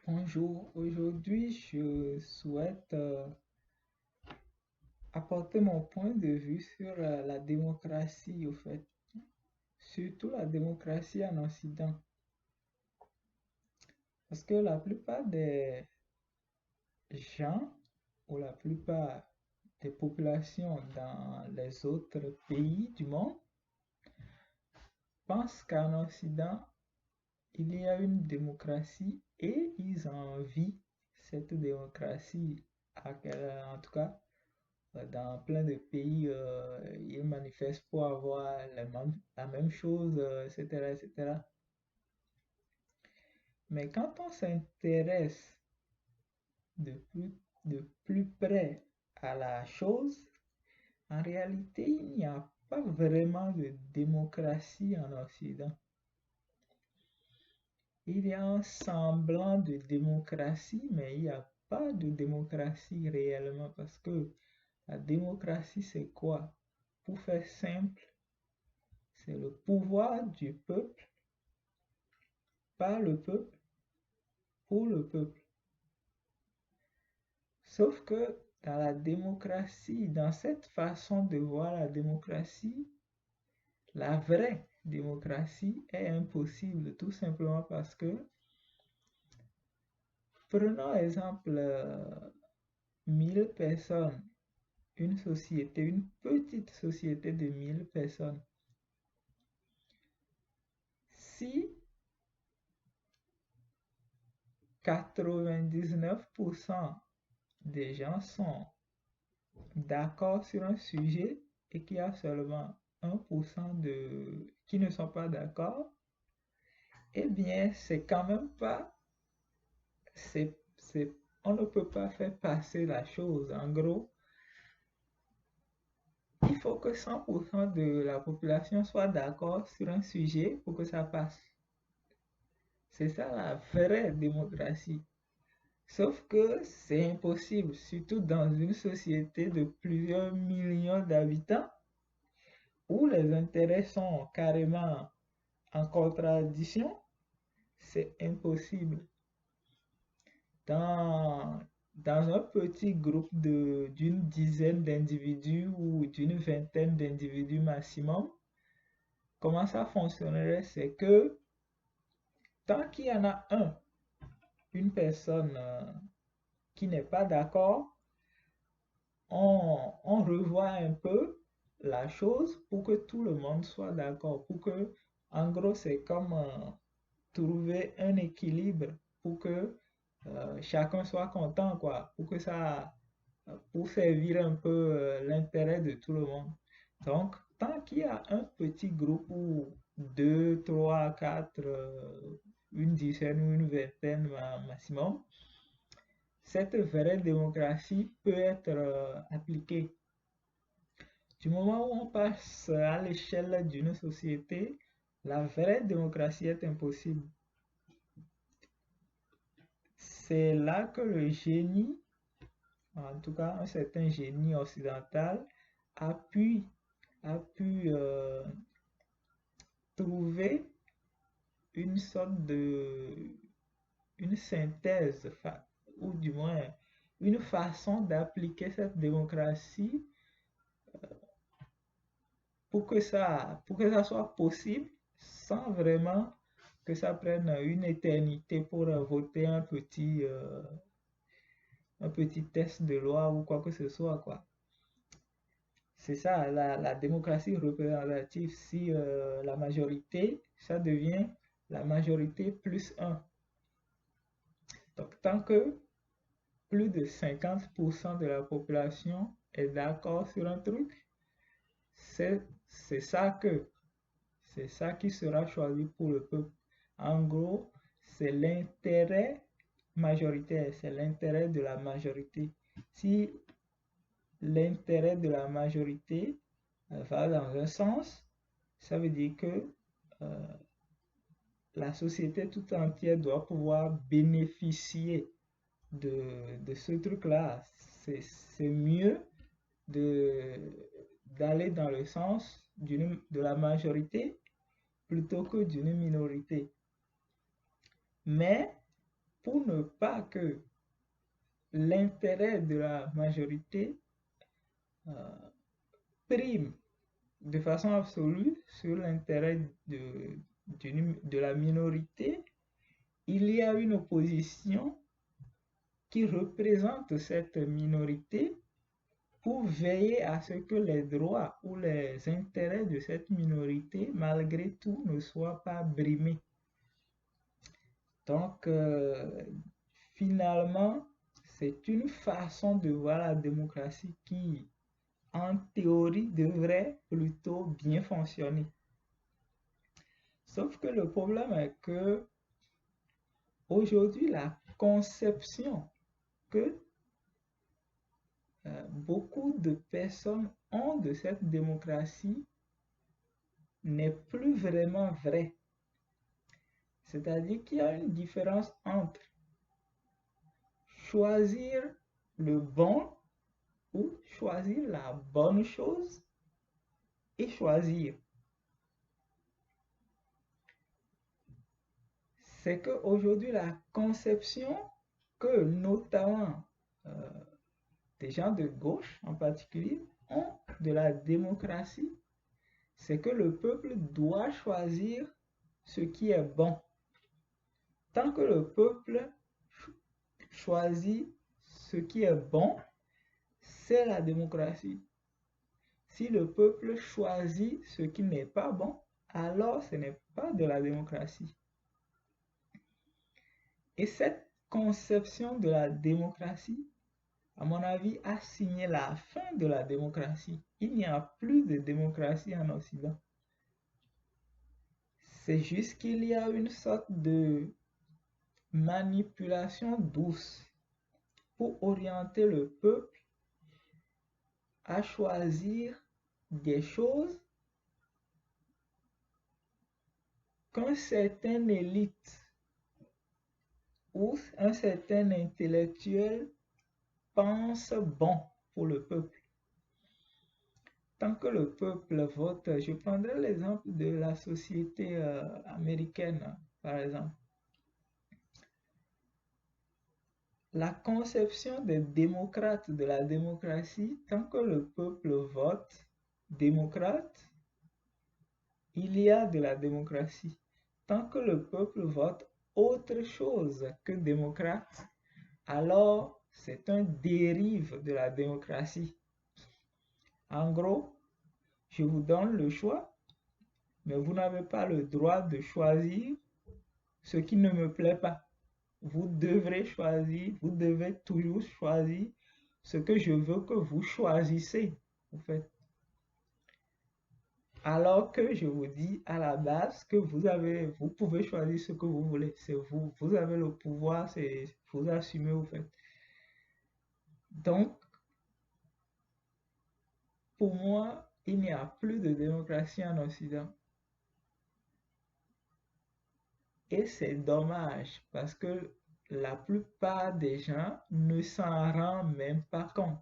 Bonjour, aujourd'hui je souhaite apporter mon point de vue sur la démocratie, au fait, surtout la démocratie en Occident. Parce que la plupart des gens ou la plupart des populations dans les autres pays du monde pensent qu'en Occident, il y a une démocratie et ils envient cette démocratie, en tout cas. Dans plein de pays, ils manifestent pour avoir la même chose, etc., etc. Mais quand on s'intéresse de de plus près à la chose, en réalité, il n'y a pas vraiment de démocratie en Occident. Il y a un semblant de démocratie, mais il n'y a pas de démocratie réellement parce que la démocratie, c'est quoi? Pour faire simple, c'est le pouvoir du peuple, par le peuple, pour le peuple. Sauf que dans la démocratie, dans cette façon de voir la démocratie, la vraie démocratie est impossible, tout simplement parce que, prenons exemple, 1000 personnes, une société, une petite société de 1000 personnes. Si 99% des gens sont d'accord sur un sujet et qu'il y a seulement 1% qui ne sont pas d'accord, eh bien, c'est quand même pas, on ne peut pas faire passer la chose. En gros, il faut que 100% de la population soit d'accord sur un sujet pour que ça passe. C'est ça la vraie démocratie. Sauf que c'est impossible, surtout dans une société de plusieurs millions d'habitants où les intérêts sont carrément en contradiction, c'est impossible. Dans, dans un petit groupe d'une dizaine d'individus ou d'une vingtaine d'individus maximum, comment ça fonctionnerait? C'est que tant qu'il y en a une personne qui n'est pas d'accord, on revoit un peu la chose pour que tout le monde soit d'accord. En gros, c'est comme trouver un équilibre pour que chacun soit content, quoi, pour servir un peu l'intérêt de tout le monde. Donc, tant qu'il y a un petit groupe ou deux, trois, quatre, une dizaine ou une vingtaine maximum, cette vraie démocratie peut être appliquée. Du moment où on passe à l'échelle d'une société, la vraie démocratie est impossible. C'est là que le génie, en tout cas un certain génie occidental, a pu, a pu trouver une sorte une synthèse, ou du moins une façon d'appliquer cette démocratie pour que ça soit possible sans vraiment que ça prenne une éternité pour voter un petit test de loi ou quoi que ce soit, quoi. C'est ça, la démocratie représentative. Si la majorité, ça devient la majorité plus un. Donc, tant que plus de 50% de la population est d'accord sur un truc, c'est c'est ça que, c'est ça qui sera choisi pour le peuple. En gros, c'est l'intérêt majoritaire, c'est l'intérêt de la majorité. Si l'intérêt de la majorité va dans un sens, ça veut dire que euh, la société tout entière doit pouvoir bénéficier de ce truc-là. C'est mieux de, d'aller dans le sens de la majorité plutôt que d'une minorité. Mais pour ne pas que l'intérêt de la majorité prime de façon absolue sur l'intérêt de la minorité, il y a une opposition qui représente cette minorité pour veiller à ce que les droits ou les intérêts de cette minorité, malgré tout, ne soient pas brimés. Donc, finalement, c'est une façon de voir la démocratie qui, en théorie, devrait plutôt bien fonctionner. Sauf que le problème est que aujourd'hui, la conception que beaucoup de personnes ont de cette démocratie n'est plus vraiment vraie. C'est-à-dire qu'il y a une différence entre choisir le bon ou choisir la bonne chose et choisir. C'est qu'aujourd'hui, la conception que notamment des gens de gauche en particulier ont de la démocratie, c'est que le peuple doit choisir ce qui est bon. Tant que le peuple choisit ce qui est bon, c'est la démocratie. Si le peuple choisit ce qui n'est pas bon, alors ce n'est pas de la démocratie. Et cette conception de la démocratie, à mon avis, a signé la fin de la démocratie. Il n'y a plus de démocratie en Occident. C'est juste qu'il y a une sorte de manipulation douce pour orienter le peuple à choisir des choses qu'un certain élite ou un certain intellectuel pense bon pour le peuple. Tant que le peuple vote, je prendrai l'exemple de la société américaine, par exemple. La conception des démocrates de la démocratie, tant que le peuple vote démocrate, il y a de la démocratie. Tant que le peuple vote autre chose que démocrate, alors c'est un dérive de la démocratie. En gros, je vous donne le choix, mais vous n'avez pas le droit de choisir ce qui ne me plaît pas. Vous devrez choisir, vous devez toujours choisir ce que je veux que vous choisissez, en fait. Alors que je vous dis à la base que vous pouvez choisir ce que vous voulez. C'est vous, vous avez le pouvoir, c'est vous assumez, au fait. Donc, pour moi, il n'y a plus de démocratie en Occident. Et c'est dommage parce que la plupart des gens ne s'en rendent même pas compte.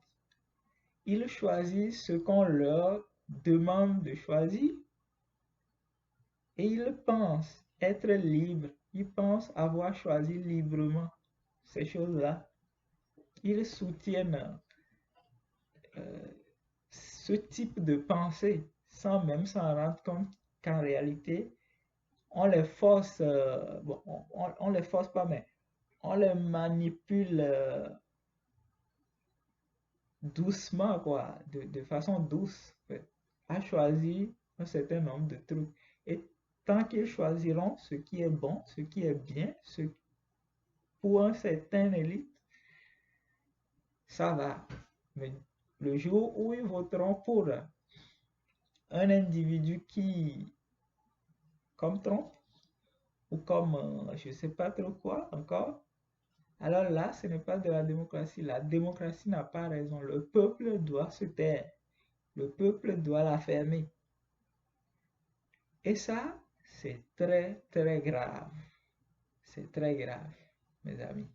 Ils choisissent ce qu'on leur demande de choisir et ils pensent être libres. Ils pensent avoir choisi librement ces choses-là. Ils soutiennent ce type de pensée sans même s'en rendre compte qu'en réalité, on les force, bon, on les force pas, mais on les manipule doucement, quoi, de façon douce, en fait, à choisir un certain nombre de trucs. Et tant qu'ils choisiront ce qui est bon, ce qui est bien, pour un certain élite, ça va. Mais le jour où ils voteront pour un individu qui, comme Trump, ou comme je ne sais pas trop quoi encore, alors là, ce n'est pas de la démocratie. La démocratie n'a pas raison. Le peuple doit se taire. Le peuple doit la fermer. Et ça, c'est très, très grave. C'est très grave, mes amis.